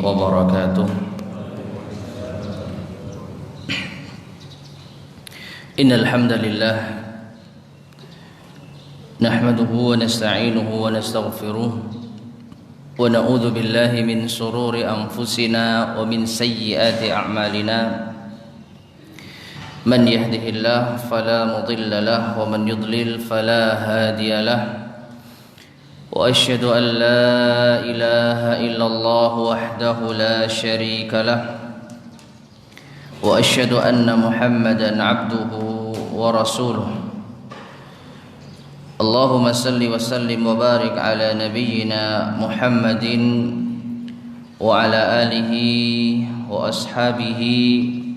وبركاته. إن الحمد لله نحمده ونستعينه ونستغفره ونعوذ بالله من شرور أنفسنا ومن سيئات أعمالنا. من يهده الله فلا مضل له ومن يضلل فلا هادي له. وأشهد أن لا إله إلا الله وحده لا شريك له. وأشهد أن محمدا عبده ورسوله. اللهم صل وسلم وبارك على نبينا محمد وعلى آله وأصحابه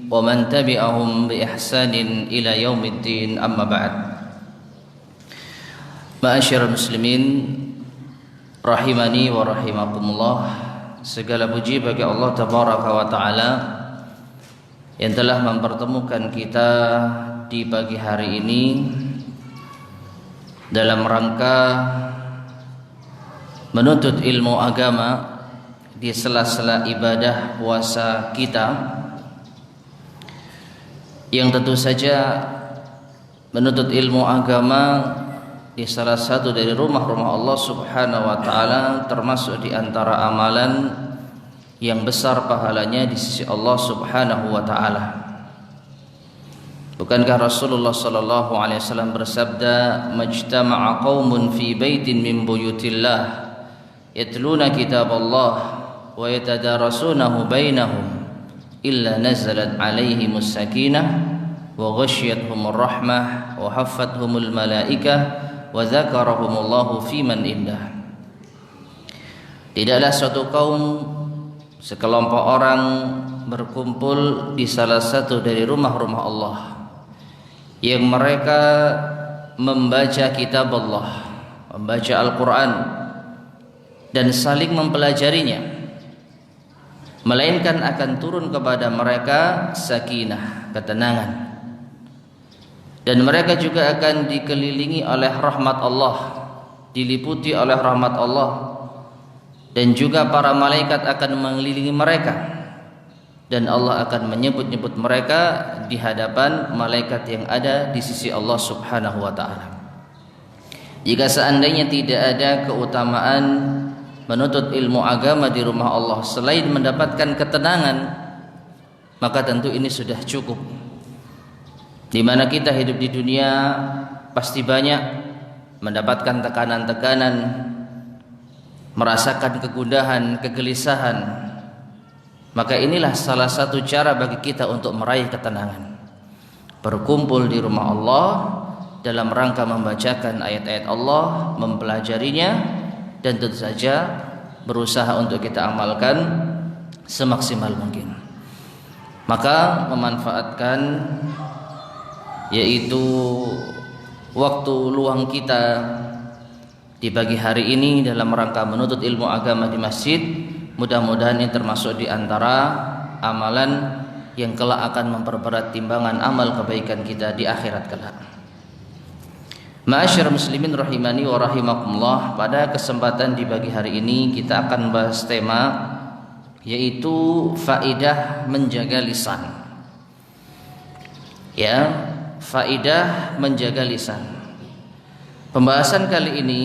ومن تبعهم بإحسان إلى يوم الدين. أما بعد. Ma'asyiral muslimin rahimani wa rahimakumullah. Segala puji bagi Allah tabaraka wa taala yang telah mempertemukan kita di pagi hari ini dalam rangka menuntut ilmu agama di sela-sela ibadah puasa kita, yang tentu saja menuntut ilmu agama di salah satu dari rumah-rumah Allah Subhanahu wa taala termasuk di antara amalan yang besar pahalanya di sisi Allah Subhanahu wa taala. Bukankah Rasulullah sallallahu alaihi wasallam bersabda, "Majtama'a qaumun fi baitin min buyutillah yatluna kitaballah wa yatadarasunahu bainahum illa nazalat alaihimus sakinah wa ghasyiyatuhumur rahmah wa haffathumul malaikah wa dzakarahumullahu fi man indah." Tidaklah suatu kaum, sekelompok orang berkumpul di salah satu dari rumah-rumah Allah yang mereka membaca kitab Allah, membaca Al-Quran dan saling mempelajarinya, melainkan akan turun kepada mereka sakinah, ketenangan, dan mereka juga akan dikelilingi oleh rahmat Allah, diliputi oleh rahmat Allah, dan juga para malaikat akan mengelilingi mereka, dan Allah akan menyebut-nyebut mereka di hadapan malaikat yang ada di sisi Allah Subhanahu wa taala. Jika seandainya tidak ada keutamaan menuntut ilmu agama di rumah Allah selain mendapatkan ketenangan, maka tentu ini sudah cukup. Di mana kita hidup di dunia pasti banyak mendapatkan tekanan-tekanan, merasakan kegundahan, kegelisahan. Maka inilah salah satu cara bagi kita untuk meraih ketenangan. Berkumpul di rumah Allah dalam rangka membacakan ayat-ayat Allah, mempelajarinya, dan tentu saja berusaha untuk kita amalkan semaksimal mungkin. Maka memanfaatkan yaitu waktu luang kita di pagi hari ini dalam rangka menuntut ilmu agama di masjid, mudah-mudahan ini termasuk di antara amalan yang kelak akan memperberat timbangan amal kebaikan kita di akhirat kelak. Ma'asyiral muslimin rahimani wa rahimakumullah. Pada kesempatan di pagi hari ini kita akan bahas tema yaitu faidah menjaga lisan. Ya, faidah menjaga lisan. Pembahasan kali ini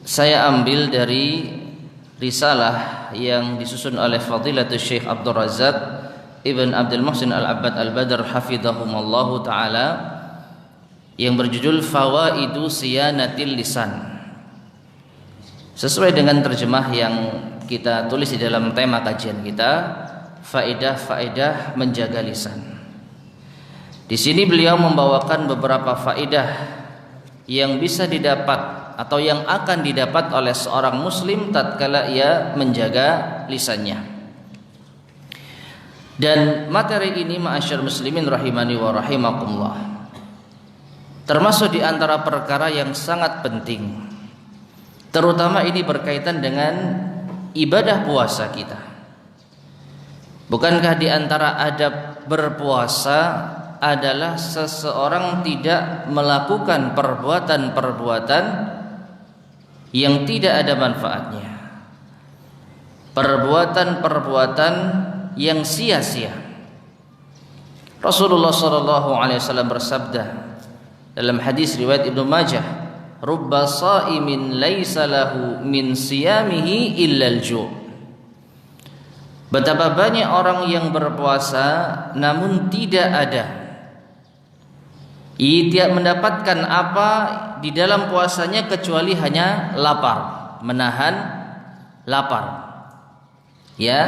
saya ambil dari risalah yang disusun oleh Fadilatul Syekh Abdul Razak Ibn Abdul Muhsin Al-Abbad Al-Badr hafidhahumallahu ta'ala, yang berjudul Fawaidu Siyanatil Lisan. Sesuai dengan terjemah yang kita tulis di dalam tema kajian kita, faedah-faedah menjaga lisan. Di sini beliau membawakan beberapa faedah yang bisa didapat atau yang akan didapat oleh seorang muslim tatkala ia menjaga lisannya. Dan materi ini ma'asyar muslimin rahimani wa rahimakumullah termasuk di antara perkara yang sangat penting, terutama ini berkaitan dengan ibadah puasa kita. Bukankah di antara adab berpuasa adalah seseorang tidak melakukan perbuatan-perbuatan yang tidak ada manfaatnya. perbuatan-perbuatan yang sia-sia. Rasulullah sallallahu alaihi wasallam bersabda dalam hadis riwayat Ibnu Majah, "Rubba sha'imin laisa lahu min siyamihi illa al-ju'." Betapa banyak orang yang berpuasa namun tidak mendapatkan apa di dalam puasanya kecuali hanya lapar, menahan lapar. Ya,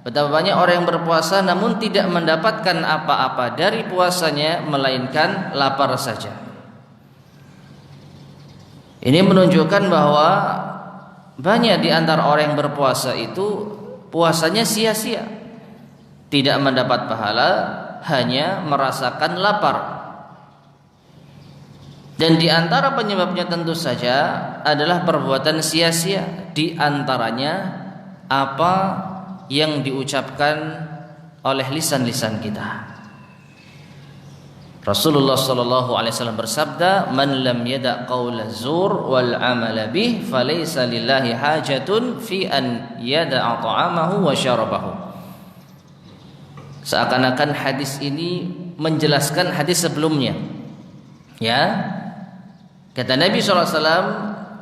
betapa banyak orang yang berpuasa namun tidak mendapatkan apa-apa dari puasanya melainkan lapar saja. Ini menunjukkan bahwa banyak di antara orang yang berpuasa itu puasanya sia-sia, tidak mendapat pahala, hanya merasakan lapar. Dan di antara penyebabnya tentu saja adalah perbuatan sia-sia, di antaranya apa yang diucapkan oleh lisan-lisan kita. Rasulullah sallallahu alaihi wasallam bersabda, "Man lam yada' qaula zur wal 'amala bih, falaysa lillahi hajatun fi an yada'a ta'amahu wa syarabahu." Seakan-akan hadis ini menjelaskan hadis sebelumnya. Ya. Kata Nabi sallallahu alaihi wasallam,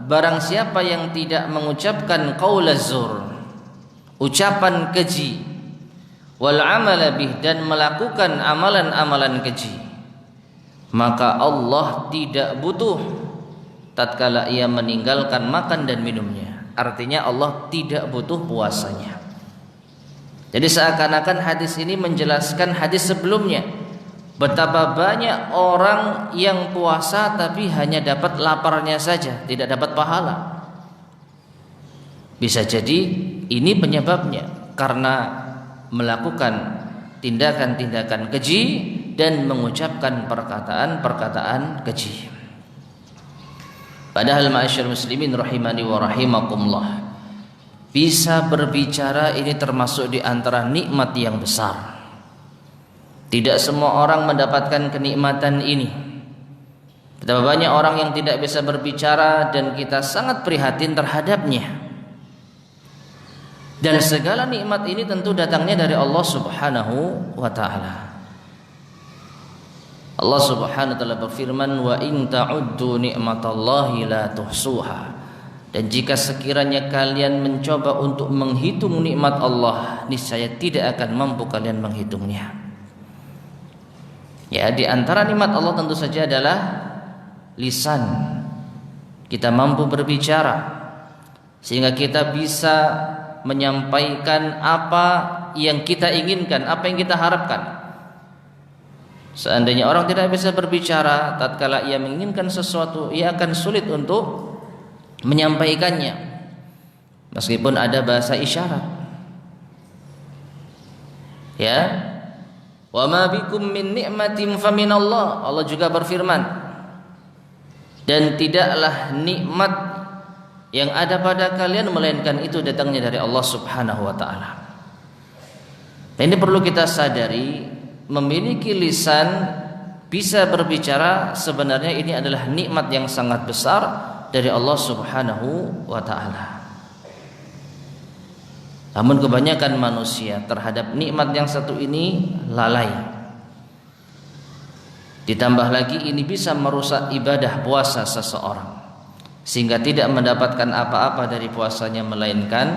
barang siapa yang tidak mengucapkan qaula zur, ucapan keji, wal 'amala bih, dan melakukan amalan-amalan keji, maka Allah tidak butuh tatkala ia meninggalkan makan dan minumnya. Artinya Allah tidak butuh puasanya. Jadi seakan-akan hadis ini menjelaskan hadis sebelumnya. Betapa banyak orang yang puasa tapi hanya dapat laparnya saja, tidak dapat pahala. Bisa jadi ini penyebabnya karena melakukan tindakan-tindakan keji dan mengucapkan perkataan-perkataan keji. Padahal ma'asyar muslimin rahimani wa rahimakumullah, bisa berbicara ini termasuk di antara nikmat yang besar. Tidak semua orang mendapatkan kenikmatan ini. Betapa banyak orang yang tidak bisa berbicara dan kita sangat prihatin terhadapnya. Dan segala nikmat ini tentu datangnya dari Allah Subhanahu wa taala. Allah Subhanahu wa taala berfirman, "Wa in ta'uddu ni'matallahi la tuhsuha." Dan jika sekiranya kalian mencoba untuk menghitung nikmat Allah, niscaya tidak akan mampu kalian menghitungnya. Ya, di antara nikmat Allah tentu saja adalah lisan. Kita mampu berbicara sehingga kita bisa menyampaikan apa yang kita inginkan, apa yang kita harapkan. Seandainya orang tidak bisa berbicara, tatkala ia menginginkan sesuatu, ia akan sulit untuk menyampaikannya, meskipun ada bahasa isyarat. Ya, wa ma bikum min ni'matin faminallah. Allah juga berfirman, dan tidaklah nikmat yang ada pada kalian melainkan itu datangnya dari Allah Subhanahu wa taala. Ini perlu kita sadari. Memiliki lisan, bisa berbicara, sebenarnya ini adalah nikmat yang sangat besar dari Allah Subhanahu wa taala. Namun kebanyakan manusia terhadap nikmat yang satu ini lalai. Ditambah lagi ini bisa merusak ibadah puasa seseorang, sehingga tidak mendapatkan apa-apa dari puasanya melainkan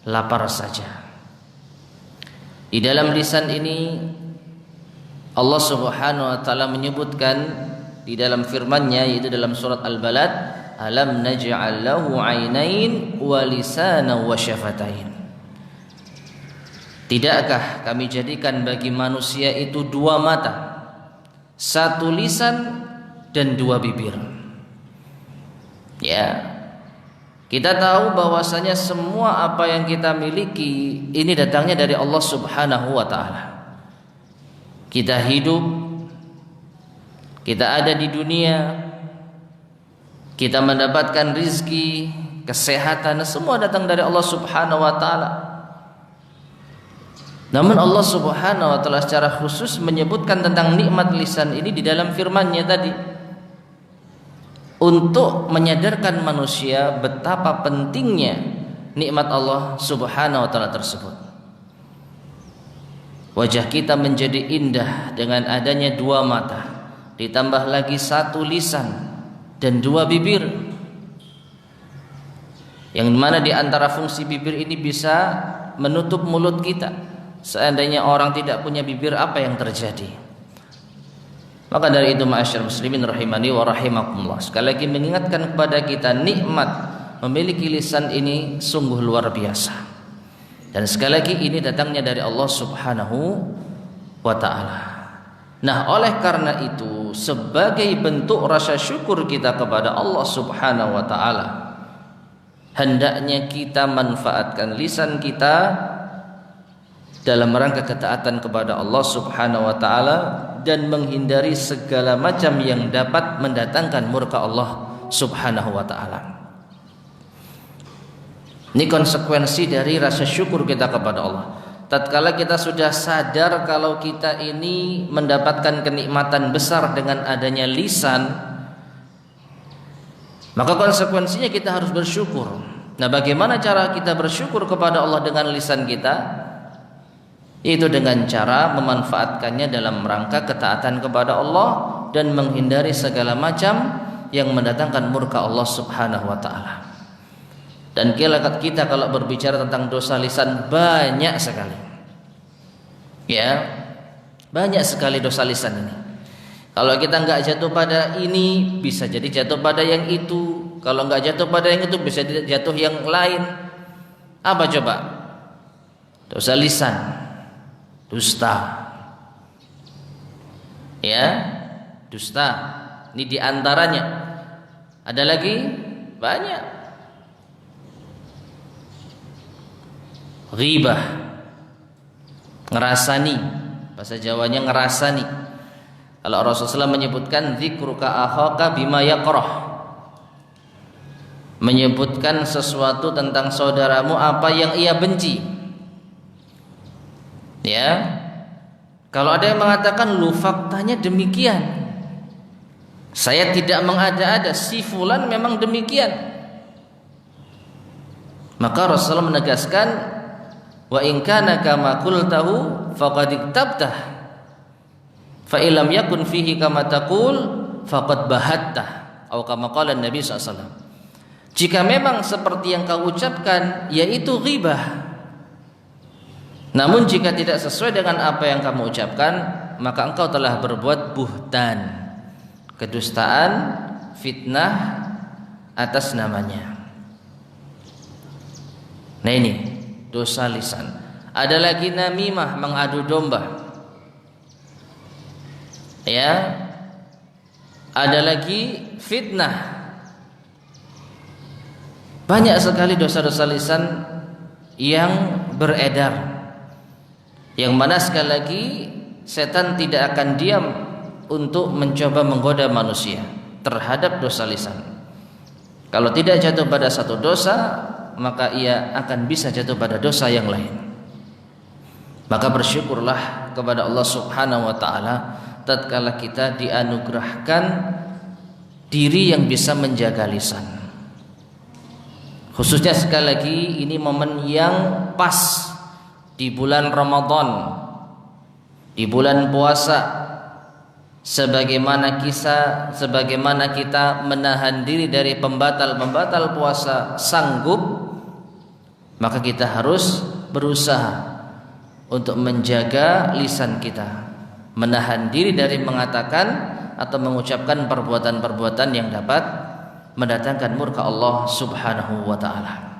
lapar saja. Di dalam lisan ini Allah Subhanahu wa taala menyebutkan di dalam firman-Nya, yaitu dalam surat Al-Balad, "Alam naj'al lahu 'ainain wa lisanan wa syafatain." Tidakkah kami jadikan bagi manusia itu dua mata, satu lisan dan dua bibir? Ya, kita tahu bahwasanya semua apa yang kita miliki ini datangnya dari Allah Subhanahu wa taala. Kita hidup, kita ada di dunia, kita mendapatkan rizki, kesehatan, semua datang dari Allah Subhanahu wa taala. Namun Allah Subhanahu wa taala secara khusus menyebutkan tentang nikmat lisan ini di dalam firman-Nya tadi, untuk menyadarkan manusia betapa pentingnya nikmat Allah Subhanahu wa taala tersebut. Wajah kita menjadi indah dengan adanya dua mata, ditambah lagi satu lisan dan dua bibir, yang mana di antara fungsi bibir ini bisa menutup mulut kita. Seandainya orang tidak punya bibir, apa yang terjadi? Maka dari itu ma'asyar muslimin rahimani wa rahimakumullah, sekali lagi mengingatkan kepada kita nikmat memiliki lisan ini sungguh luar biasa. Dan sekali lagi ini datangnya dari Allah Subhanahu wa ta'ala. Nah, oleh karena itu sebagai bentuk rasa syukur kita kepada Allah Subhanahu wa ta'ala, hendaknya kita manfaatkan lisan kita dalam rangka ketaatan kepada Allah Subhanahu wa taala dan menghindari segala macam yang dapat mendatangkan murka Allah Subhanahu wa taala. Ini konsekuensi dari rasa syukur kita kepada Allah. Tatkala kita sudah sadar kalau kita ini mendapatkan kenikmatan besar dengan adanya lisan, maka konsekuensinya kita harus bersyukur. Nah, bagaimana cara kita bersyukur kepada Allah dengan lisan kita? Itu dengan cara memanfaatkannya dalam rangka ketaatan kepada Allah dan menghindari segala macam yang mendatangkan murka Allah Subhanahu wa taala. Dan kita kalau berbicara tentang dosa lisan banyak sekali. Ya, banyak sekali dosa lisan ini. Kalau kita enggak jatuh pada ini, bisa jadi jatuh pada yang itu. Kalau enggak jatuh pada yang itu, bisa jatuh yang lain. Apa coba? Dosa lisan. Dusta, ya, dusta. Ini diantaranya. Ada lagi banyak. Ghibah, ngerasani, bahasa Jawanya ngerasani. Kalau Rasulullah menyebutkan dzikruka akhaka bima yakrah, menyebutkan sesuatu tentang saudaramu apa yang ia benci. Ya, kalau ada yang mengatakan lu faktanya demikian, saya tidak mengada-ada, si fulan memang demikian, maka Rasulullah menegaskan wa in kana kama qultahu faqad iktabtah fa illam yakun fihi kama taqul faqad bahattah atau kama qala Nabi SAW. Jika memang seperti yang kau ucapkan, yaitu ghibah, namun jika tidak sesuai dengan apa yang kamu ucapkan, maka engkau telah berbuat buhtan, kedustaan, fitnah atas namanya. Nah, ini dosa lisan. Ada lagi namimah, mengadu domba. Ya. Ada lagi fitnah. Banyak sekali dosa-dosa lisan yang beredar, yang mana sekali lagi setan tidak akan diam untuk mencoba menggoda manusia terhadap dosa lisan. Kalau tidak jatuh pada satu dosa, maka ia akan bisa jatuh pada dosa yang lain. Maka bersyukurlah kepada Allah Subhanahu wa taala tatkala kita dianugerahkan diri yang bisa menjaga lisan. Khususnya sekali lagi ini momen yang pas di bulan Ramadan, di bulan puasa, sebagaimana kita menahan diri dari pembatal-pembatal puasa sanggup, maka kita harus berusaha untuk menjaga lisan kita, menahan diri dari mengatakan atau mengucapkan perbuatan-perbuatan yang dapat mendatangkan murka Allah Subhanahu wa taala.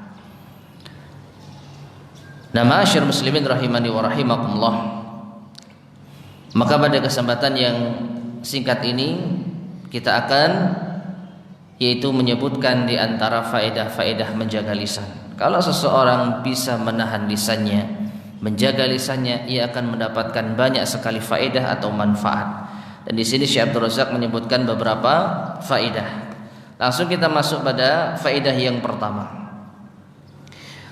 Nah, ma'asyiral muslimin rahimani wa rahimakumullah, maka pada kesempatan yang singkat ini kita akan yaitu menyebutkan di antara faedah-faedah menjaga lisan. Kalau seseorang bisa menahan lisannya, menjaga lisannya, ia akan mendapatkan banyak sekali faedah atau manfaat. Dan di sini Syekh Abdul Razak menyebutkan beberapa faedah. Langsung kita masuk pada faedah yang pertama.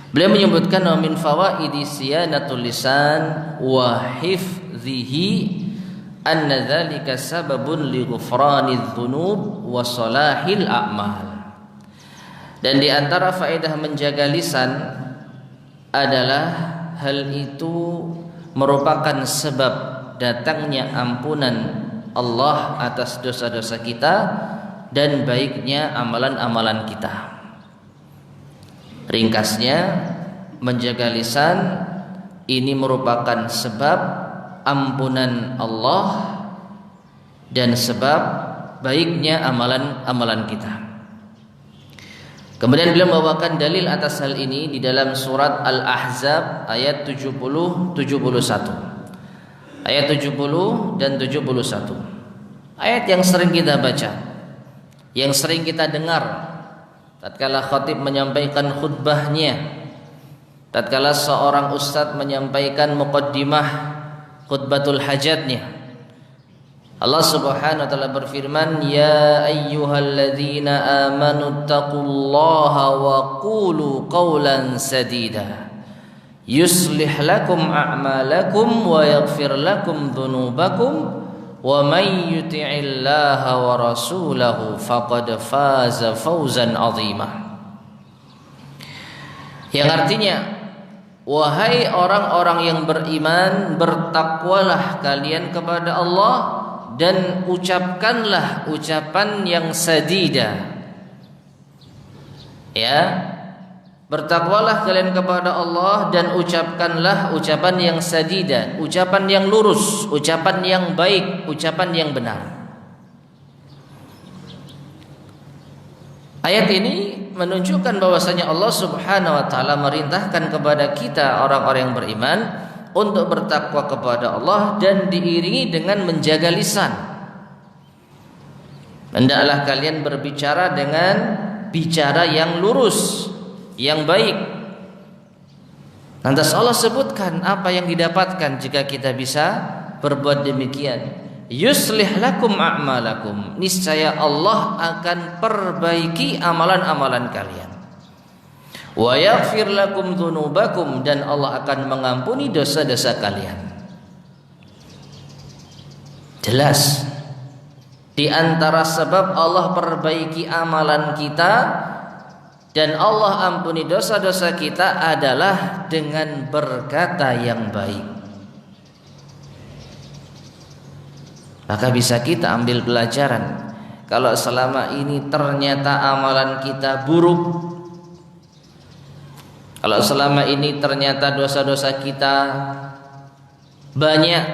Beliau menyebutkan wa min fawaidi siyanatul lisan wa hifdhihi anna dzalika sababun li ghufranidz dzunub wa salahil a'mal. Dan di antara faedah menjaga lisan adalah hal itu merupakan sebab datangnya ampunan Allah atas dosa-dosa kita dan baiknya amalan-amalan kita. Ringkasnya, menjaga lisan ini merupakan sebab ampunan Allah dan sebab baiknya amalan-amalan kita. Kemudian beliau membawakan dalil atas hal ini di dalam surat Al-Ahzab ayat 70-71. Ayat 70 dan 71. Ayat yang sering kita baca, yang sering kita dengar tatkala khatib menyampaikan khutbahnya, tatkala seorang ustadz menyampaikan muqaddimah khutbatul hajatnya. Allah Subhanahu wa taala berfirman, "Ya ayyuhalladzina amanu taqullaha wa qulu qawlan sadida yuslih lakum a'malakum wa yaghfir lakum dhunubakum wa may yuti'illaha wa rasulahu faqad faza fawzan 'azima." Yang artinya, wahai orang-orang yang beriman, bertakwalah kalian kepada Allah dan ucapkanlah ucapan yang sadida. Ya, bertakwalah kalian kepada Allah dan ucapkanlah ucapan yang sadida, ucapan yang lurus, ucapan yang baik, ucapan yang benar. Ayat ini menunjukkan bahwasanya Allah Subhanahu wa taala merintahkan kepada kita orang-orang yang beriman untuk bertakwa kepada Allah dan diiringi dengan menjaga lisan. Hendaklah kalian berbicara dengan bicara yang lurus, yang baik. Lantas Allah sebutkan apa yang didapatkan jika kita bisa berbuat demikian. Yuslih lakum a'malakum. Niscaya Allah akan perbaiki amalan-amalan kalian. Wa yaghfir lakum dzunubakum, dan Allah akan mengampuni dosa-dosa kalian. Jelas di antara sebab Allah perbaiki amalan kita dan Allah ampuni dosa-dosa kita adalah dengan berkata yang baik. Maka bisa kita ambil pelajaran, kalau selama ini ternyata amalan kita buruk, kalau selama ini ternyata dosa-dosa kita banyak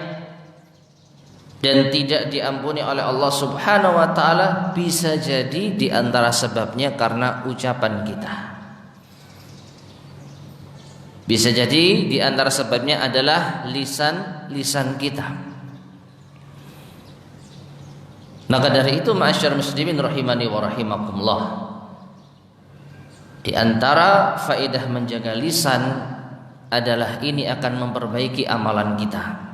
dan tidak diampuni oleh Allah Subhanahu wa taala, bisa jadi di antara sebabnya karena ucapan kita. Bisa jadi di antara sebabnya adalah lisan kita. Maka dari itu, ma'asyar muslimin rahimani wa rahimakumullah, di antara faedah menjaga lisan adalah ini akan memperbaiki amalan kita.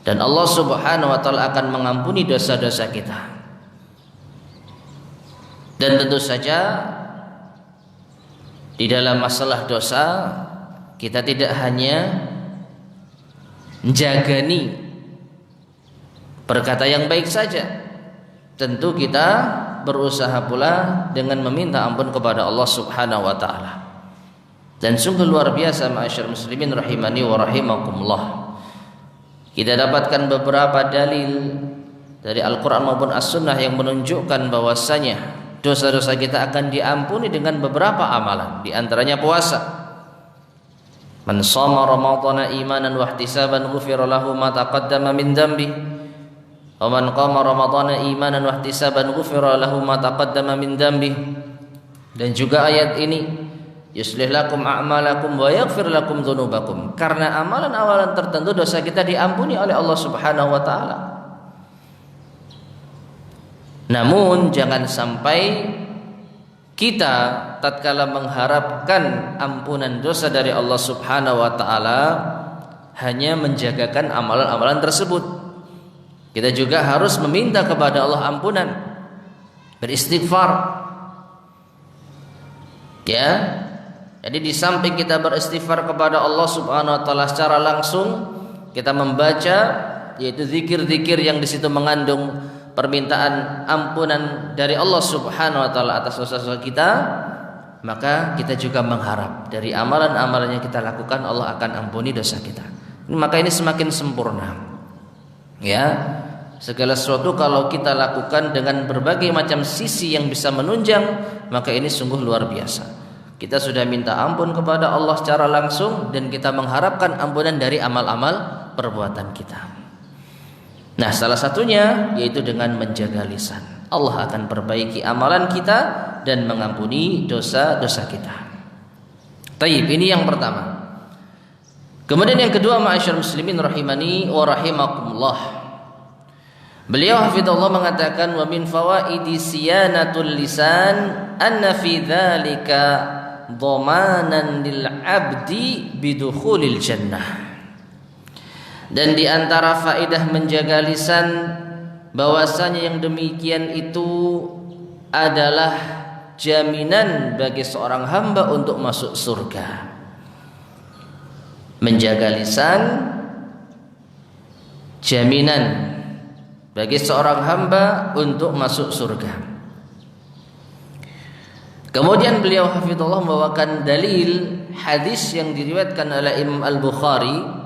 Dan Allah Subhanahu wa taala akan mengampuni dosa-dosa kita. Dan tentu saja di dalam masalah dosa kita tidak hanya menjagani berkata yang baik saja. Tentu kita berusaha pula dengan meminta ampun kepada Allah Subhanahu wa taala. Dan sungguh luar biasa ma'asyar muslimin rahimani wa rahimakumullah, kita dapatkan beberapa dalil dari Al-Quran maupun As-Sunnah yang menunjukkan bahwasanya dosa-dosa kita akan diampuni dengan beberapa amalan, di antaranya puasa. Man shoma ramadhana imanan wa ihtisaban ghufira lahu ma taqaddama min dhanbi wa man qama ramadhana imanan wa ihtisaban ghufira lahu ma taqaddama min dhanbi. Dan juga ayat ini, yuslih lakum a'malakum wa yaghfir lakum dzunubakum, karena amalan-amalan tertentu dosa kita diampuni oleh Allah Subhanahu wa taala. Namun jangan sampai kita tatkala mengharapkan ampunan dosa dari Allah Subhanahu wa taala hanya menjagakan amalan-amalan tersebut. Kita juga harus meminta kepada Allah ampunan, beristighfar. Ya. Jadi di samping kita beristighfar kepada Allah Subhanahu wa taala secara langsung, kita membaca yaitu zikir-zikir yang di situ mengandung permintaan ampunan dari Allah Subhanahu wa taala atas dosa-dosa kita, maka kita juga mengharap dari amalan-amalan yang kita lakukan Allah akan ampuni dosa kita. Maka ini semakin sempurna. Ya, segala sesuatu kalau kita lakukan dengan berbagai macam sisi yang bisa menunjang, maka ini sungguh luar biasa. Kita sudah minta ampun kepada Allah secara langsung dan kita mengharapkan ampunan dari amal-amal perbuatan kita. Nah, salah satunya yaitu dengan menjaga lisan. Allah akan perbaiki amalan kita dan mengampuni dosa-dosa kita. Taib, ini yang pertama. Kemudian yang kedua, ma'asyar muslimin rahimani wa rahimakumullah. Beliau hafizahullah mengatakan wa min fawaidi siyanatul lisan anna fi dzalika dhamanan lil 'abdi bidukhulil jannah. Dan di antara faedah menjaga lisan, bahwasanya yang demikian itu adalah jaminan bagi seorang hamba untuk masuk surga. Menjaga lisan jaminan bagi seorang hamba untuk masuk surga. Kemudian beliau hafizahullah membawakan dalil hadis yang diriwayatkan oleh Imam Al-Bukhari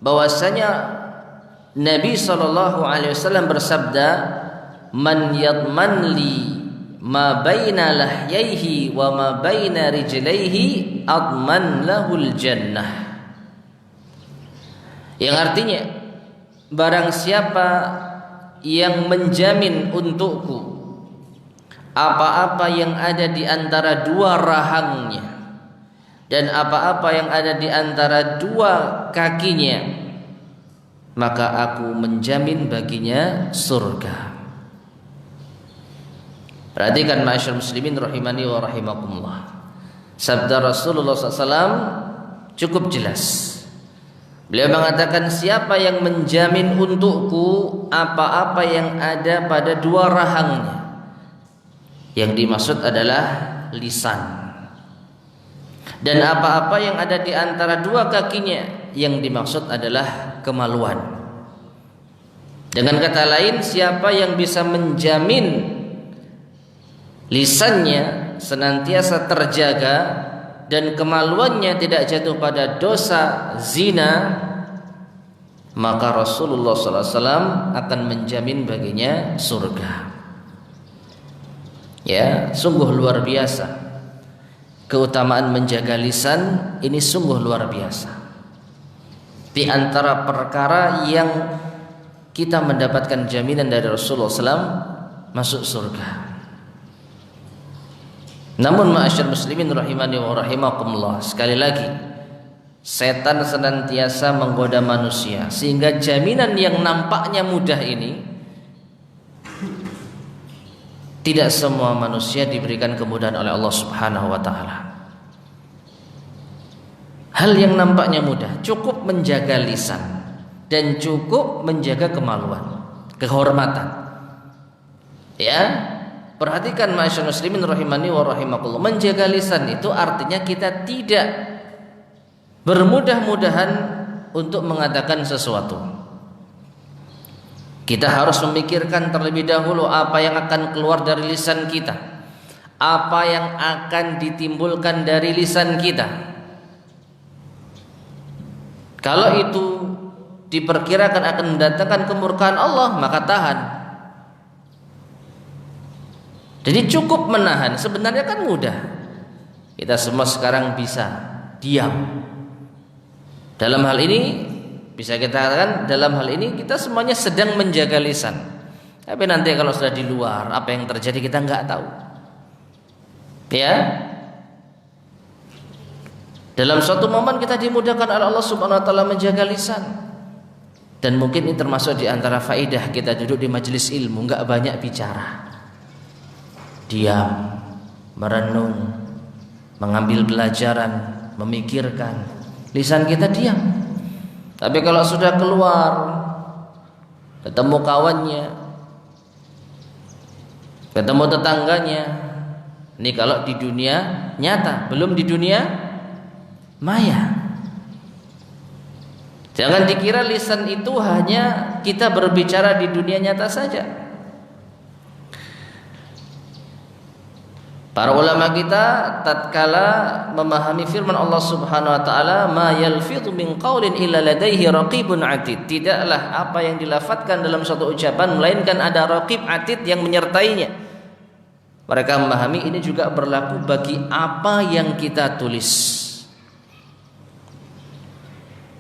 bahwasanya Nabi SAW bersabda, "Man yadman li ma baina lahyaihi wa ma baina rijlaihi adman lahul jannah." Yang artinya, barang siapa yang menjamin untukku apa-apa yang ada di antara dua rahangnya dan apa-apa yang ada di antara dua kakinya, maka aku menjamin baginya surga. Perhatikan ma'asyar muslimin rahimani wa rahimakumullah. Sabda Rasulullah SAW cukup jelas. Beliau mengatakan, siapa yang menjamin untukku apa-apa yang ada pada dua rahangnya. Yang dimaksud adalah lisan. Dan apa-apa yang ada di antara dua kakinya, yang dimaksud adalah kemaluan. Dengan kata lain, siapa yang bisa menjamin lisannya senantiasa terjaga dan kemaluannya tidak jatuh pada dosa zina, maka Rasulullah SAW akan menjamin baginya surga. Ya, sungguh luar biasa. Keutamaan menjaga lisan ini sungguh luar biasa. Di antara perkara yang kita mendapatkan jaminan dari Rasulullah SAW masuk surga. Namun ma'asyar muslimin rahimani wa rahimakumullah, sekali lagi, setan senantiasa menggoda manusia, sehingga jaminan yang nampaknya mudah ini, tidak semua manusia diberikan kemudahan oleh Allah Subhanahu wa taala. Hal yang nampaknya mudah, cukup menjaga lisan dan cukup menjaga kemaluan, kehormatan. Ya, perhatikan ma'asyar muslimin rahimani wa rahimakumullah, menjaga lisan itu artinya kita tidak bermudah-mudahan untuk mengatakan sesuatu. Kita harus memikirkan terlebih dahulu apa yang akan keluar dari lisan kita, apa yang akan ditimbulkan dari lisan kita. Kalau itu diperkirakan akan mendatangkan kemurkaan Allah, maka tahan. Jadi cukup menahan. Sebenarnya kan mudah. Kita semua sekarang bisa diam. Dalam hal ini, bisa kita katakan, dalam hal ini kita semuanya sedang menjaga lisan. Tapi nanti kalau sudah di luar, apa yang terjadi kita nggak tahu. Ya, dalam suatu momen kita dimudahkan oleh Allah Subhanahu Wa Taala menjaga lisan. Dan mungkin ini termasuk di antara faedah kita duduk di majelis ilmu, nggak banyak bicara, diam, merenung, mengambil pelajaran, memikirkan. Lisan kita diam. Tapi kalau sudah keluar, ketemu kawannya, ketemu tetangganya, ini kalau di dunia nyata, belum di dunia maya. Jangan dikira lisan itu hanya kita berbicara di dunia nyata saja. Para ulama kita tatkala memahami firman Allah Subhanahu wa taala, "Ma yalfidhu min qaulin illa ladaihi raqibun atid." Tidaklah apa yang dilafadzkan dalam suatu ucapan melainkan ada raqib atid yang menyertainya. Mereka memahami ini juga berlaku bagi apa yang kita tulis.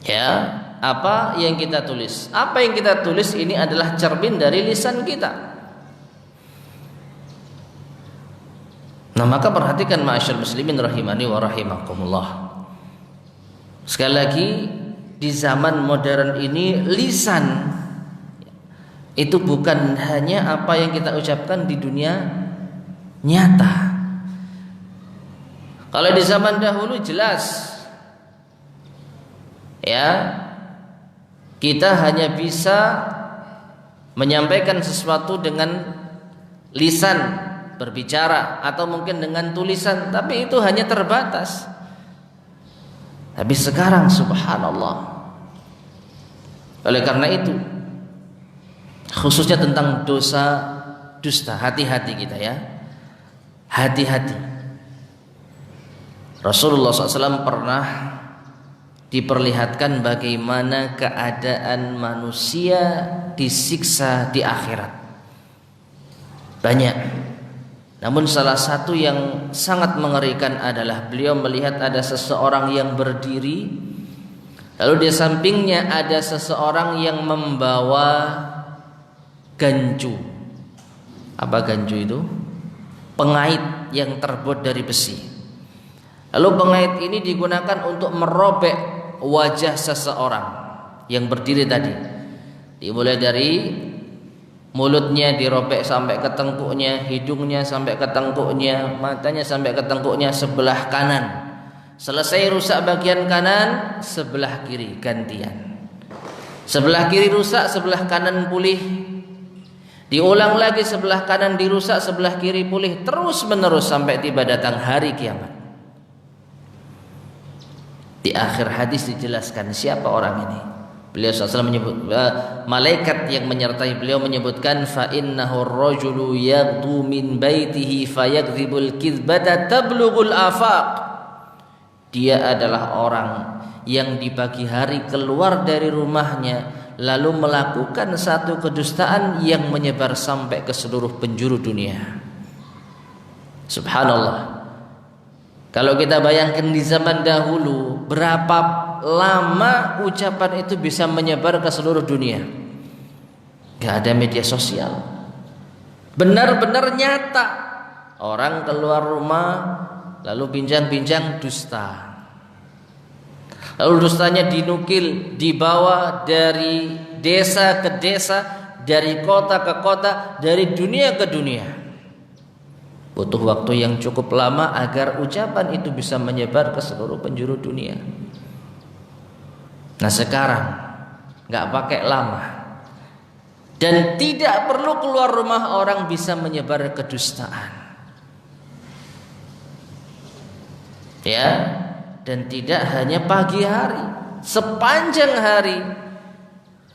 Ya, apa yang kita tulis. Apa yang kita tulis ini adalah cermin dari lisan kita. Nah, maka perhatikan ma'asyar muslimin rahimani wa rahimakumullah. Sekali lagi, di zaman modern ini lisan itu bukan hanya apa yang kita ucapkan di dunia nyata. Kalau di zaman dahulu jelas, ya, kita hanya bisa menyampaikan sesuatu dengan lisan, berbicara, atau mungkin dengan tulisan, tapi itu hanya terbatas. Tapi sekarang subhanallah, oleh karena itu khususnya tentang dosa dusta, hati-hati kita ya, hati-hati. Rasulullah SAW pernah diperlihatkan bagaimana keadaan manusia disiksa di akhirat. Banyak. Namun salah satu yang sangat mengerikan adalah beliau melihat ada seseorang yang berdiri, lalu di sampingnya ada seseorang yang membawa ganju. Apa ganju itu? Pengait yang terbuat dari besi. Lalu pengait ini digunakan untuk merobek wajah seseorang yang berdiri tadi. Dimulai dari mulutnya dirobek sampai ke tengkuknya, hidungnya sampai ke tengkuknya, matanya sampai ke tengkuknya sebelah kanan. Selesai rusak bagian kanan, sebelah kiri gantian. Sebelah kiri rusak, sebelah kanan pulih. Diulang lagi, sebelah kanan dirusak, sebelah kiri pulih, terus menerus sampai tiba datang hari kiamat. Di akhir hadis dijelaskan siapa orang ini. Beliau SAW menyebut, malaikat yang menyertai beliau menyebutkan, fa innahu ar-rajulu yaghdu min baitihi fayakdzibul kizbata tablughul afaq. Dia adalah orang yang di pagi hari keluar dari rumahnya lalu melakukan satu kedustaan yang menyebar sampai ke seluruh penjuru dunia. Subhanallah. Kalau kita bayangkan di zaman dahulu, berapa lama ucapan itu bisa menyebar ke seluruh dunia. Gak ada media sosial, benar-benar nyata. Orang keluar rumah lalu bincang-bincang dusta, lalu dustanya dinukil, dibawa dari desa ke desa, dari kota ke kota, dari dunia ke dunia. Butuh waktu yang cukup lama agar ucapan itu bisa menyebar ke seluruh penjuru dunia. Nah sekarang gak pakai lama, dan tidak perlu keluar rumah orang bisa menyebar kedustaan. Ya, dan tidak hanya pagi hari, sepanjang hari,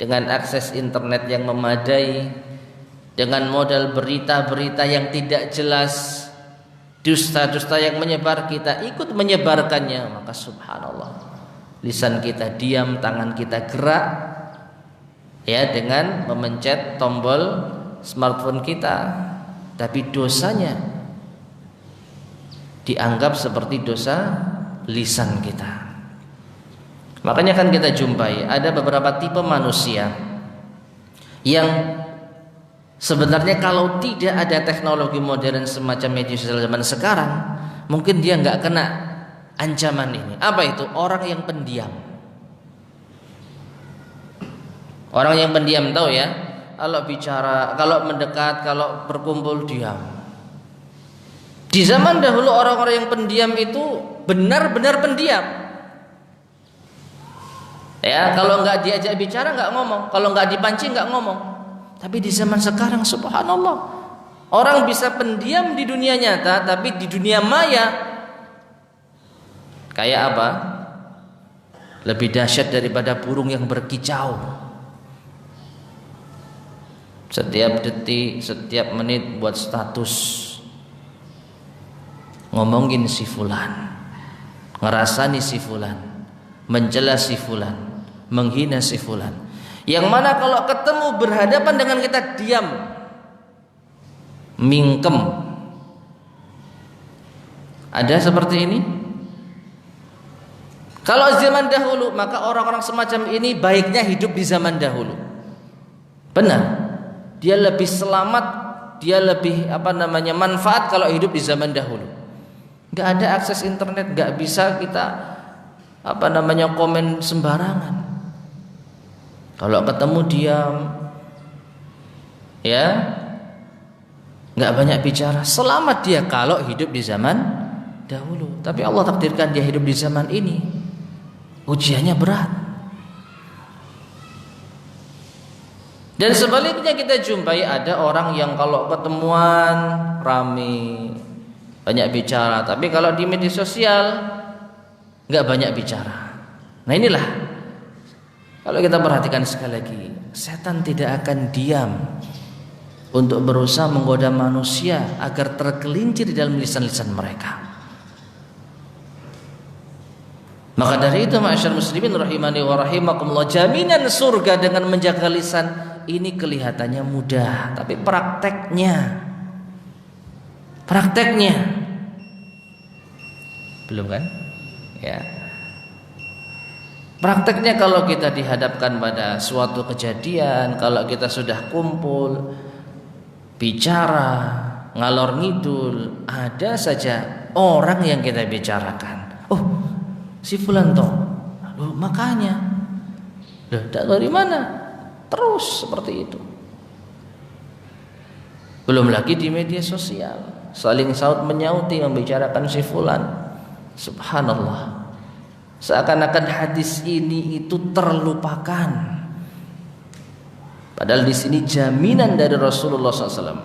dengan akses internet yang memadai, dengan modal berita-berita yang tidak jelas, dusta-dusta yang menyebar, kita ikut menyebarkannya. Maka subhanallah, lisan kita diam, tangan kita gerak, ya, dengan memencet tombol smartphone kita, tapi dosanya dianggap seperti dosa lisan kita. Makanya kan kita jumpai ada beberapa tipe manusia yang sebenarnya kalau tidak ada teknologi modern semacam media sosial zaman sekarang, mungkin dia nggak kena ancaman ini. Apa itu? Orang yang pendiam. Orang yang pendiam, tahu ya, kalau bicara, kalau mendekat, kalau berkumpul diam. Di zaman dahulu orang-orang yang pendiam itu benar-benar pendiam. Ya, kalau nggak diajak bicara nggak ngomong, kalau nggak dipancing nggak ngomong. Tapi di zaman sekarang subhanallah, orang bisa pendiam di dunia nyata, tapi di dunia maya kayak apa? Lebih dahsyat daripada burung yang berkicau. Setiap detik, setiap menit buat status. ngomongin si fulan, ngerasani si fulan, mencela si fulan, menghina si fulan. Yang mana kalau ketemu berhadapan dengan kita diam, mingkem. Ada seperti ini? Kalau zaman dahulu, maka orang-orang semacam ini baiknya hidup di zaman dahulu. Benar, dia lebih selamat, dia lebih manfaat kalau hidup di zaman dahulu. Gak ada akses internet, gak bisa kita komen sembarangan. Kalau ketemu diam, ya, gak banyak bicara. Selamat dia kalau hidup di zaman dahulu. Tapi Allah takdirkan dia hidup di zaman ini, ujiannya berat. Dan sebaliknya kita jumpai ada orang yang kalau ketemuan rame, banyak bicara, tapi kalau di media sosial nggak banyak bicara. Nah inilah, kalau kita perhatikan sekali lagi, setan tidak akan diam untuk berusaha menggoda manusia agar tergelincir di dalam lisan-lisan mereka. Maka dari itu ma'asyar muslimin rahimani wa rahimakumullah, jaminan surga dengan menjaga lisan ini kelihatannya mudah, tapi prakteknya belum kan? Ya. Prakteknya kalau kita dihadapkan pada suatu kejadian, kalau kita sudah kumpul bicara ngalor ngidul, ada saja orang yang kita bicarakan. Oh, si fulan toh, loh, makanya, loh, dari mana? Terus seperti itu. Belum lagi di media sosial, saling saut menyauti membicarakan si fulan. Subhanallah, seakan-akan hadis ini itu terlupakan. Padahal di sini jaminan dari Rasulullah SAW.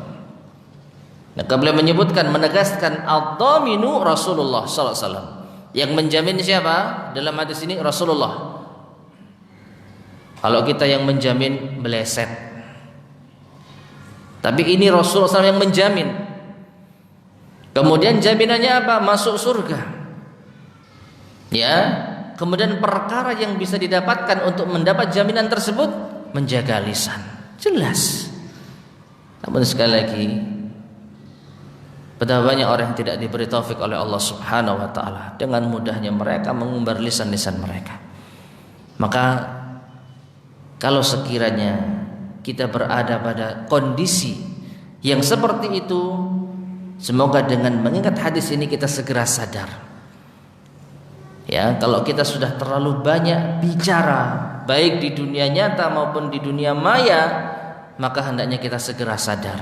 Nah, beliau menyebutkan, menegaskan ad-dhaminu Rasulullah SAW. Yang menjamin siapa? Dalam hadis ini Rasulullah. Kalau kita yang menjamin meleset. Tapi ini Rasulullah SAW yang menjamin. Kemudian jaminannya apa? Masuk surga. Ya. Kemudian perkara yang bisa didapatkan untuk mendapat jaminan tersebut, menjaga lisan. Jelas. Namun sekali lagi, betapa banyak orang yang tidak diberi taufik oleh Allah Subhanahu wa taala, dengan mudahnya mereka mengumbar lisan-lisan mereka. Maka kalau sekiranya kita berada pada kondisi yang seperti itu, semoga dengan mengingat hadis ini kita segera sadar. Ya, kalau kita sudah terlalu banyak bicara, baik di dunia nyata maupun di dunia maya, maka hendaknya kita segera sadar.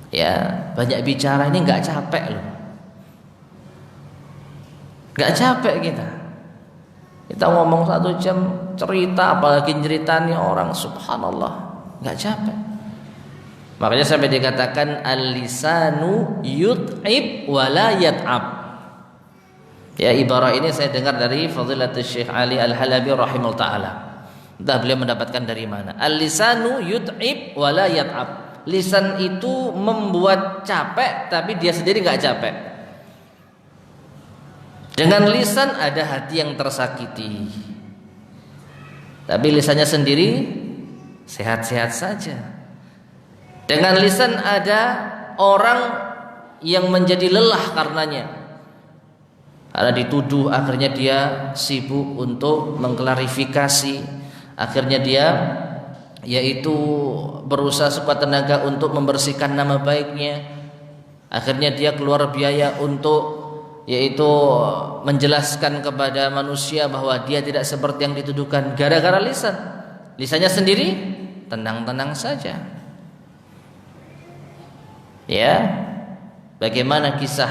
Ya, banyak bicara ini nggak capek loh, nggak capek kita. Kita ngomong 1 jam cerita, apalagi nyeritani orang, subhanallah, nggak capek. Makanya sampai dikatakan al-lisanu yut'ib wala yat'ab. Ya, ibarah ini saya dengar dari Fadilatul Syekh Ali Al-Halabi rahimahullah ta'ala. Entah beliau mendapatkan dari mana. Al-lisanu yut'ib wala yat'ab. Lisan itu membuat capek, tapi dia sendiri nggak capek. Dengan lisan ada hati yang tersakiti, tapi lisannya sendiri sehat-sehat saja. Dengan lisan ada orang yang menjadi lelah karenanya, karena dituduh, akhirnya dia sibuk untuk mengklarifikasi, akhirnya dia yaitu berusaha sekuat tenaga untuk membersihkan nama baiknya, akhirnya dia keluar biaya untuk yaitu menjelaskan kepada manusia bahwa dia tidak seperti yang dituduhkan, gara-gara lisan. Lisannya sendiri tenang-tenang saja. Ya, bagaimana kisah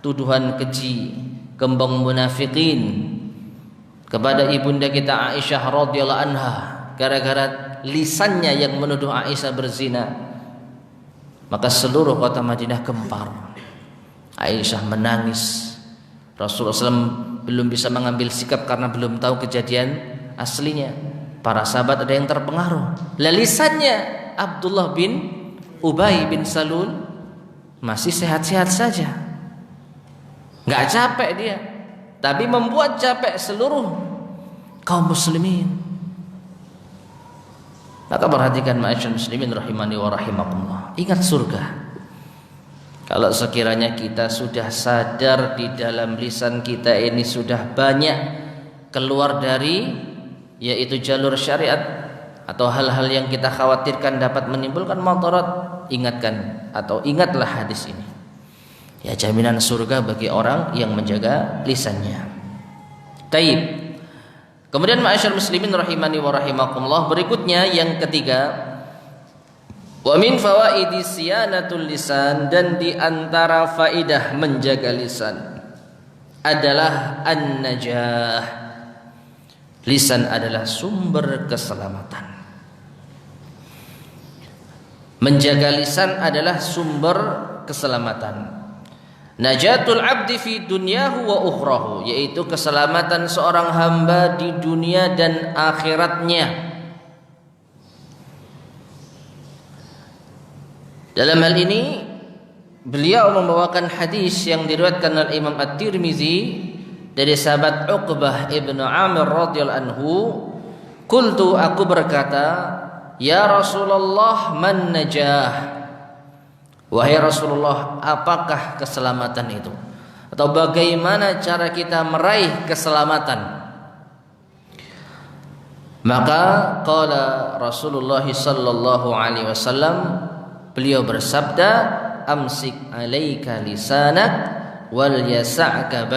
tuduhan keji gembong munafikin kepada ibunda kita Aisyah radhiyallahu anha, gara-gara lisannya yang menuduh Aisyah berzina, maka seluruh kota Madinah gempar. Aisyah menangis. Rasulullah SAW belum bisa mengambil sikap karena belum tahu kejadian aslinya. Para sahabat ada yang terpengaruh. Lisannya Abdullah bin Ubay bin Salul masih sehat-sehat saja, nggak capek dia, tapi membuat capek seluruh kaum muslimin. Maka perhatikan ma'asyiral muslimin rahimani wa rahimakumullah. Ingat surga. Kalau sekiranya kita sudah sadar di dalam lisan kita ini sudah banyak keluar dari yaitu jalur syariat atau hal-hal yang kita khawatirkan dapat menimbulkan mudarat, ingatkan atau ingatlah hadis ini. Ya, jaminan surga bagi orang yang menjaga lisannya. Taib. Kemudian ma'asyiral muslimin rahimani wa rahimakumullah, berikutnya yang ketiga, wa min fawaidi siyanatul lisan, dan di antara faidah menjaga lisan adalah an-najah. Lisan adalah sumber keselamatan. Menjaga lisan adalah sumber keselamatan. Najatul abdi fi dunyahu wa ukhrahu, yaitu keselamatan seorang hamba di dunia dan akhiratnya. Dalam hal ini beliau membawakan hadis yang diriwayatkan oleh Imam At-Tirmizi dari sahabat Uqbah ibnu Amir radhiyallahu anhu, qultu, aku berkata, ya Rasulullah, man najah, wahai Rasulullah, apakah keselamatan itu, atau bagaimana cara kita meraih keselamatan? Maka qala Rasulullah sallallahu alaihi wasallam, beliau bersabda, amsik alaika lisanak wal yasa'ka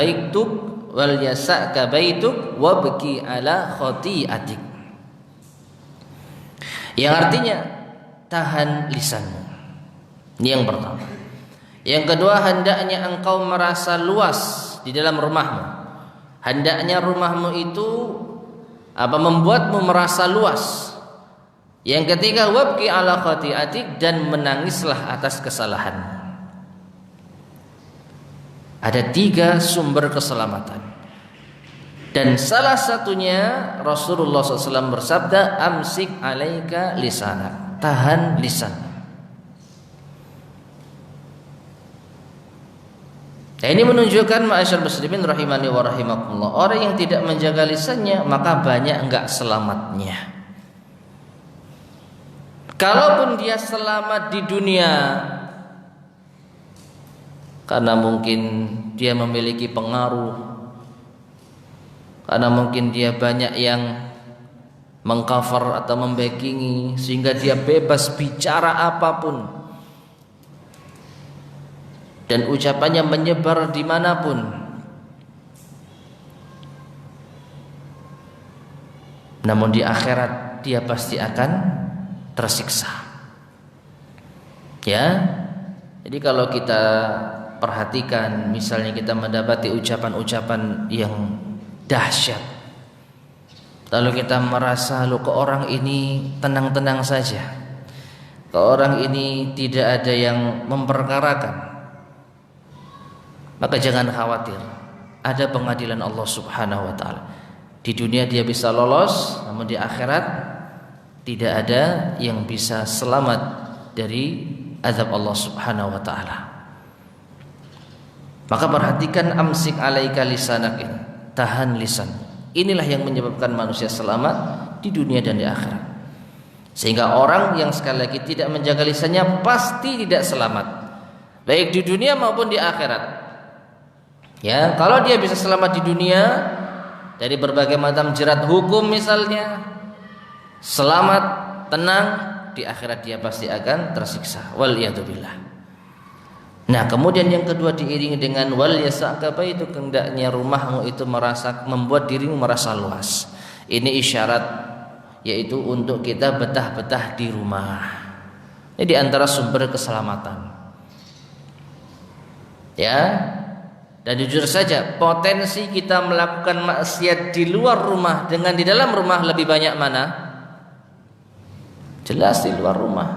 baituk wabki ala khati'atik. Yang artinya tahan lisanmu. Ini yang pertama. Yang kedua, hendaknya engkau merasa luas di dalam rumahmu. Hendaknya rumahmu itu membuatmu merasa luas. Yang ketiga, wabki ala khati'atik, dan menangislah atas kesalahan. Ada 3 sumber keselamatan. Dan salah satunya Rasulullah SAW bersabda, amsik alaika lisanak, tahan lisan. Nah, ini menunjukkan ma'asyiral muslimin rahimani wa rahimakumullah, orang yang tidak menjaga lisannya maka banyak enggak selamatnya. Kalaupun dia selamat di dunia karena mungkin dia memiliki pengaruh, karena mungkin dia banyak yang mengcover atau membackingi sehingga dia bebas bicara apapun dan ucapannya menyebar dimanapun, namun di akhirat dia pasti akan tersiksa. Ya, jadi kalau kita perhatikan, misalnya kita mendapati ucapan-ucapan yang dahsyat, lalu kita merasa, loh, ke orang ini tenang-tenang saja, ke orang ini tidak ada yang memperkarakan, maka jangan khawatir, ada pengadilan Allah Subhanahu wa taala. Di dunia dia bisa lolos, namun di akhirat tidak ada yang bisa selamat dari azab Allah Subhanahu wa taala. Maka perhatikan amsik alaika lisanak ini, tahan lisan. Inilah yang menyebabkan manusia selamat di dunia dan di akhirat. Sehingga orang yang sekali lagi tidak menjaga lisannya pasti tidak selamat, baik di dunia maupun di akhirat. Ya, kalau dia bisa selamat di dunia dari berbagai macam jerat hukum misalnya, selamat, tenang, di akhirat dia pasti akan tersiksa. Waliyadzubillah. Nah, kemudian yang kedua diiringi dengan wal yasa'ka baituk, hendaknya rumahmu itu membuat dirimu merasa luas. Ini isyarat, yaitu untuk kita betah-betah di rumah. Ini di antara sumber keselamatan. Ya. Dan jujur saja, potensi kita melakukan maksiat di luar rumah dengan di dalam rumah lebih banyak mana? Jelas di luar rumah.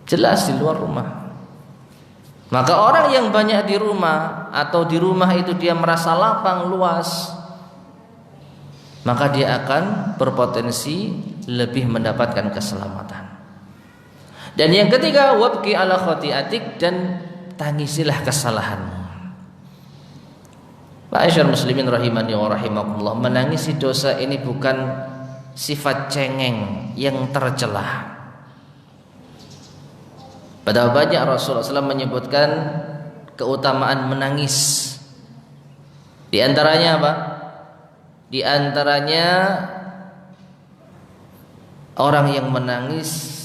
Jelas di luar rumah. Maka orang yang banyak di rumah, atau di rumah itu dia merasa lapang, luas, maka dia akan berpotensi lebih mendapatkan keselamatan. Dan yang ketiga, wabki ala khati'atik, dan tangisilah kesalahanmu. Ma'asyiral muslimin rahimani wa rahimakumullah, menangisi dosa ini bukan sifat cengeng yang tercela. Padahal banyak Rasulullah SAW menyebutkan keutamaan menangis. Di antaranya apa? Di antaranya orang yang menangis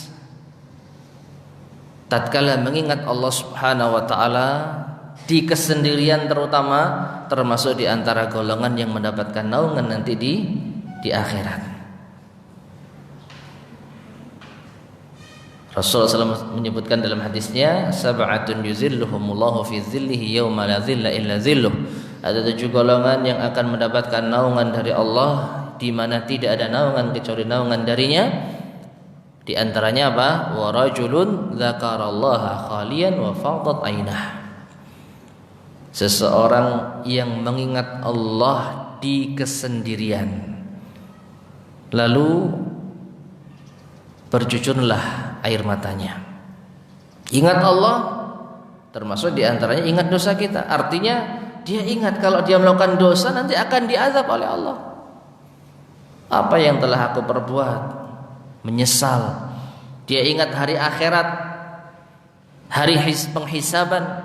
tatkala mengingat Allah Subhanahu wa taala di kesendirian, termasuk di antara golongan yang mendapatkan naungan nanti di akhirat. Rasulullah SAW menyebutkan dalam hadisnya, sab'atun yuzilluhumullahu fi zillihi yawma la zilla illa zilluh. Ada 7 golongan yang akan mendapatkan naungan dari Allah di mana tidak ada naungan kecuali naungan darinya. Di antaranya apa? Wa rajulun dzakarallaha khaliyan wa fadat ainah. Seseorang yang mengingat Allah di kesendirian, lalu bercucurlah air matanya. Ingat Allah, termasuk di antaranya ingat dosa kita. Artinya dia ingat kalau dia melakukan dosa nanti akan diazab oleh Allah. Apa yang telah aku perbuat? Menyesal. Dia ingat hari akhirat, hari penghisaban,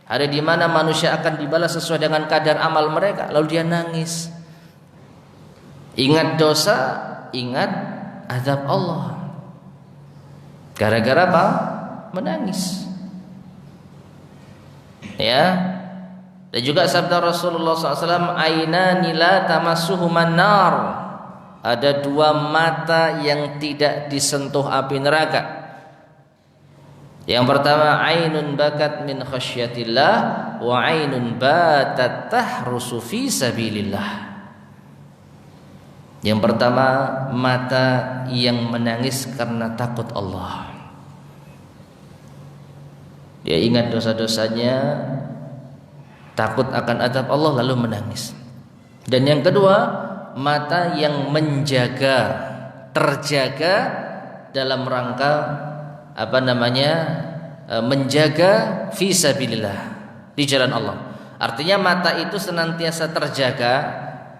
hari di mana manusia akan dibalas sesuai dengan kadar amal mereka. Lalu dia nangis. Ingat dosa, ingat azab Allah. Gara-gara apa? Menangis. Ya. Dan juga sabda Rasulullah SAW, ainani la tamassuhuman nar. Ada 2 mata yang tidak disentuh api neraka. Yang pertama, ainun bakat min khasyatillah wa ainun batat tahrusu fi sabilillah. Yang pertama, mata yang menangis karena takut Allah. Dia ingat dosa-dosanya, takut akan azab Allah, lalu menangis. Dan yang kedua, mata yang terjaga dalam rangka menjaga fi sabilillah, di jalan Allah. Artinya mata itu senantiasa terjaga,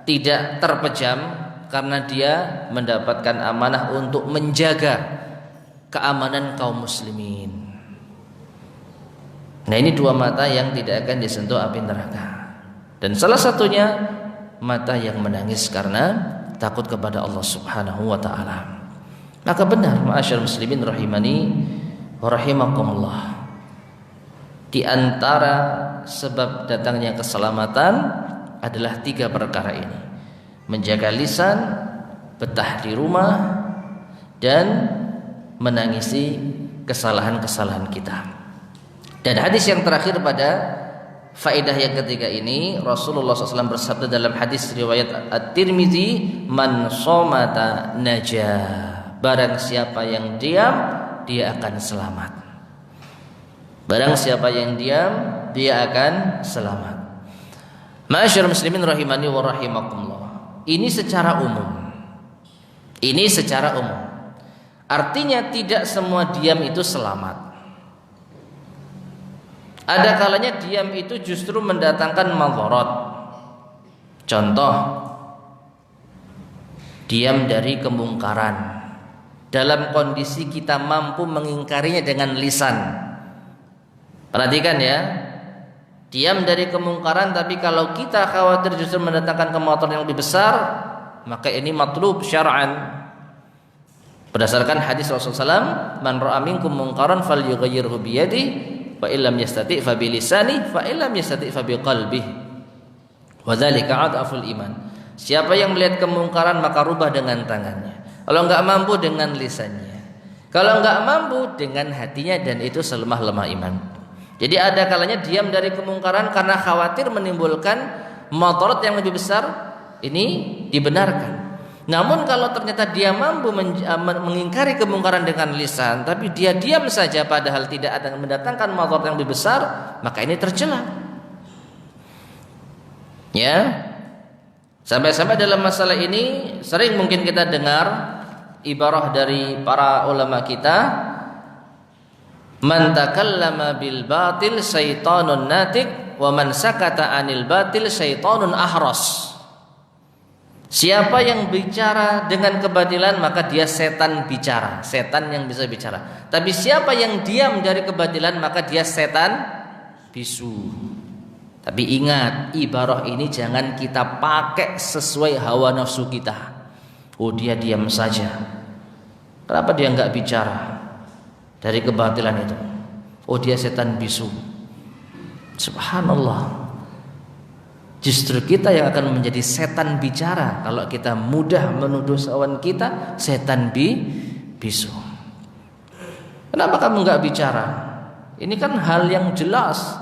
tidak terpejam, karena dia mendapatkan amanah untuk menjaga keamanan kaum muslimin. Nah, ini 2 mata yang tidak akan disentuh api neraka. Dan salah satunya mata yang menangis karena takut kepada Allah Subhanahu wa taala. Maka benar, ma'asyiral muslimin rahimani wa rahimakumullah, di antara sebab datangnya keselamatan adalah 3 perkara ini: menjaga lisan, betah di rumah, dan menangisi kesalahan-kesalahan kita. Dan hadis yang terakhir pada faedah yang ketiga ini, Rasulullah SAW bersabda dalam hadis riwayat At-Tirmizi, man somata najah. Barang siapa yang diam, dia akan selamat. Barang siapa yang diam, dia akan selamat. Ma'asyiral muslimin rahimani wa rahimakumullah. Ini secara umum. Artinya tidak semua diam itu selamat. Ada kalanya diam itu justru mendatangkan madharat. Contoh, diam dari kemungkaran dalam kondisi kita mampu mengingkarinya dengan lisan. Perhatikan ya, diam dari kemungkaran, tapi kalau kita khawatir justru mendatangkan kemungkaran yang lebih besar, maka ini matlub syar'an. Berdasarkan hadis Rasulullah SAW, man ra'a minkum munkaran falyughayyirhu biyadihi, fa illam yastati' fa bilisani, fa illam yastati' fa biqalbihi, wa dzalika adhaful iman. Siapa yang melihat kemungkaran maka rubah dengan tangannya. Kalau enggak mampu dengan lisannya. Kalau enggak mampu dengan hatinya, dan itu selemah-lemah iman. Jadi ada kalanya diam dari kemungkaran karena khawatir menimbulkan mudarat yang lebih besar, ini dibenarkan. Namun kalau ternyata dia mampu mengingkari kemungkaran dengan lisan, tapi dia diam saja padahal tidak ada mendatangkan mudarat yang lebih besar, maka ini tercela. Ya. Sampai-sampai dalam masalah ini sering mungkin kita dengar ibarah dari para ulama kita, Man takallama bil batil syaitanun natik wa man sakata anil batil syaitanun ahras. Siapa yang bicara dengan kebatilan maka dia setan bicara, setan yang bisa bicara. Tapi siapa yang diam dari kebatilan maka dia setan bisu. Tapi ingat, ibarah ini jangan kita pakai sesuai hawa nafsu kita. Oh, dia diam saja. Kenapa dia enggak bicara dari kebatilan itu? Oh, dia setan bisu. Subhanallah. Justru kita yang akan menjadi setan bicara kalau kita mudah menuduh kawan kita setan bisu. Kenapa kamu enggak bicara? Ini kan hal yang jelas.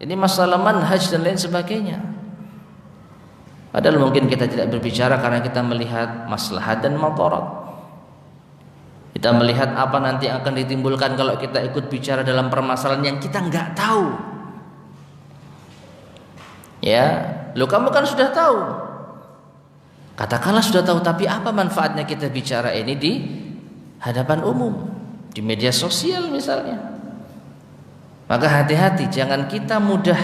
Ini masalah manhaj dan lain sebagainya. Padahal mungkin kita tidak berbicara karena kita melihat maslahat dan madarat. Kita melihat apa nanti akan ditimbulkan kalau kita ikut bicara dalam permasalahan yang kita enggak tahu. Ya, lo kamu kan sudah tahu. Katakanlah sudah tahu, tapi apa manfaatnya kita bicara ini di hadapan umum, di media sosial misalnya? Maka hati-hati, jangan kita mudah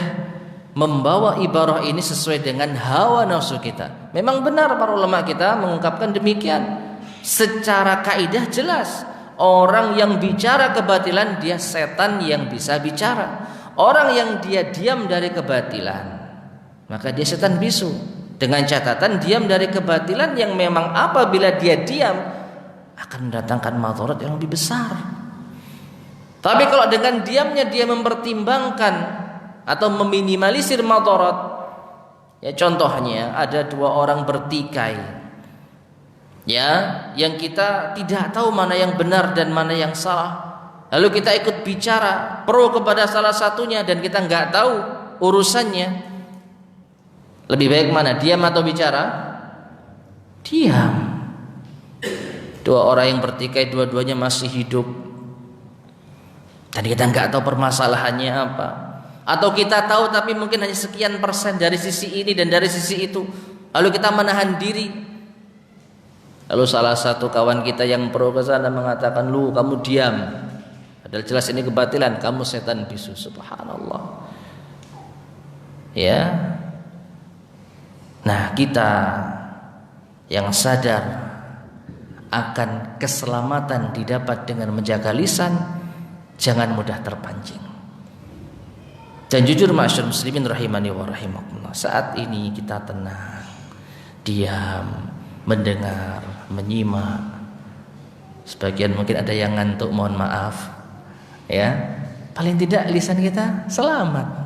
membawa ibarah ini sesuai dengan hawa nafsu kita. Memang benar para ulama kita mengungkapkan demikian. Secara kaidah jelas, orang yang bicara kebatilan dia setan yang bisa bicara. Orang yang dia diam dari kebatilan maka dia setan bisu. Dengan catatan diam dari kebatilan yang memang apabila dia diam akan mendatangkan madarat yang lebih besar. Tapi kalau dengan diamnya dia mempertimbangkan atau meminimalisir madarat, ya contohnya ada dua orang bertikai, ya, yang kita tidak tahu mana yang benar dan mana yang salah. Lalu kita ikut bicara pro kepada salah satunya dan kita nggak tahu urusannya. Lebih baik mana, diam atau bicara? Diam. Dua orang yang bertikai, dua-duanya masih hidup dan kita nggak tahu permasalahannya apa. Atau kita tahu tapi mungkin hanya sekian persen dari sisi ini dan dari sisi itu. Lalu kita menahan diri. Lalu salah satu kawan kita yang pro ke sana mengatakan, "Lu kamu diam. Padahal jelas ini kebatilan, kamu setan bisu." Subhanallah. Ya. Nah, kita yang sadar akan keselamatan didapat dengan menjaga lisan, jangan mudah terpancing. Dan jujur ma'asyiral muslimin rahimani wa rahimakumullah, saat ini kita tenang, diam, mendengar, menyimak. Sebagian mungkin ada yang ngantuk, mohon maaf. Ya, paling tidak lisan kita selamat.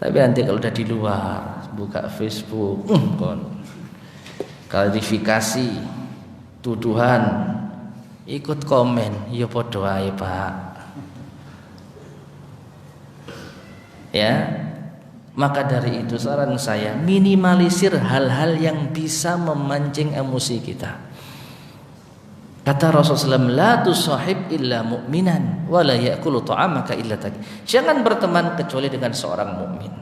Tapi nanti kalau udah di luar, buka Facebook, klarifikasi, tuduhan, ikut komen, ya podo ae, Pak. Ya, maka dari itu saran saya, minimalisir hal-hal yang bisa memancing emosi kita. Kata Rasulullah, la tusahib illa mu'minan wa la ya'kulu ta'amaka illa taqi. Jangan berteman kecuali dengan seorang mukmin.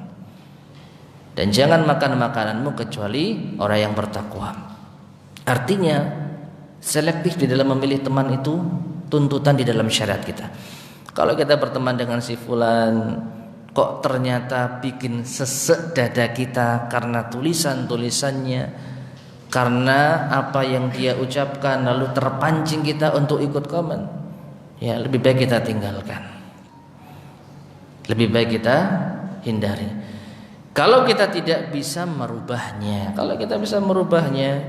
Dan jangan makan makananmu kecuali orang yang bertakwa. Artinya, selektif di dalam memilih teman itu tuntutan di dalam syariat kita. Kalau kita berteman dengan si fulan, kok ternyata bikin sesek dada kita karena tulisan-tulisannya, karena apa yang dia ucapkan, lalu terpancing kita untuk ikut komen, ya lebih baik kita tinggalkan, lebih baik kita hindari. Kalau kita tidak bisa merubahnya,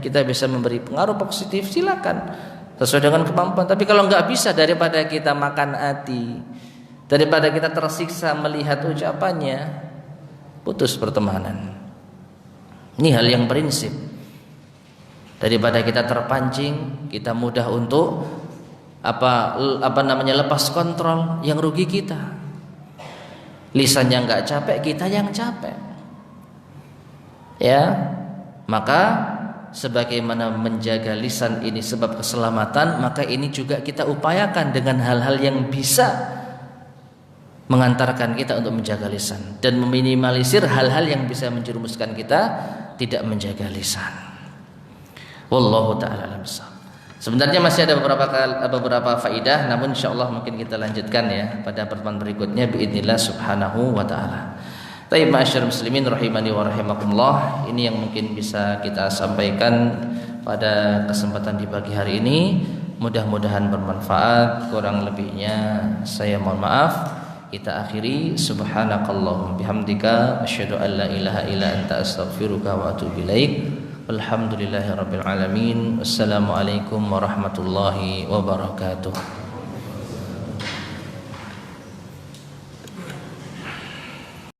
kita bisa memberi pengaruh positif, silakan sesuai dengan kemampuan. Tapi kalau nggak bisa, daripada kita makan hati, daripada kita tersiksa melihat ucapannya, putus pertemanan. Ini hal yang prinsip. Daripada kita terpancing, kita mudah untuk lepas kontrol, yang rugi kita. Lisannya nggak capek, kita yang capek. Ya, maka sebagaimana menjaga lisan ini sebab keselamatan, maka ini juga kita upayakan dengan hal-hal yang bisa mengantarkan kita untuk menjaga lisan dan meminimalisir hal-hal yang bisa menjerumuskan kita tidak menjaga lisan. Wallahu ta'ala alam. Sebenarnya masih ada beberapa faidah, namun insyaallah mungkin kita lanjutkan ya pada pertemuan berikutnya biidznillah subhanahu wa taala. Baik, ma'asyiral muslimin rahimani wa rahimakumullah, ini yang mungkin bisa kita sampaikan pada kesempatan di pagi hari ini. Mudah-mudahan bermanfaat. Kurang lebihnya saya mohon maaf. Kita akhiri, subhanakallahumma bihamdika asyhadu an la ilaha illa anta astaghfiruka wa atubu ilaik. Alhamdulillahirabbil alamin. Wassalamualaikum warahmatullahi wabarakatuh.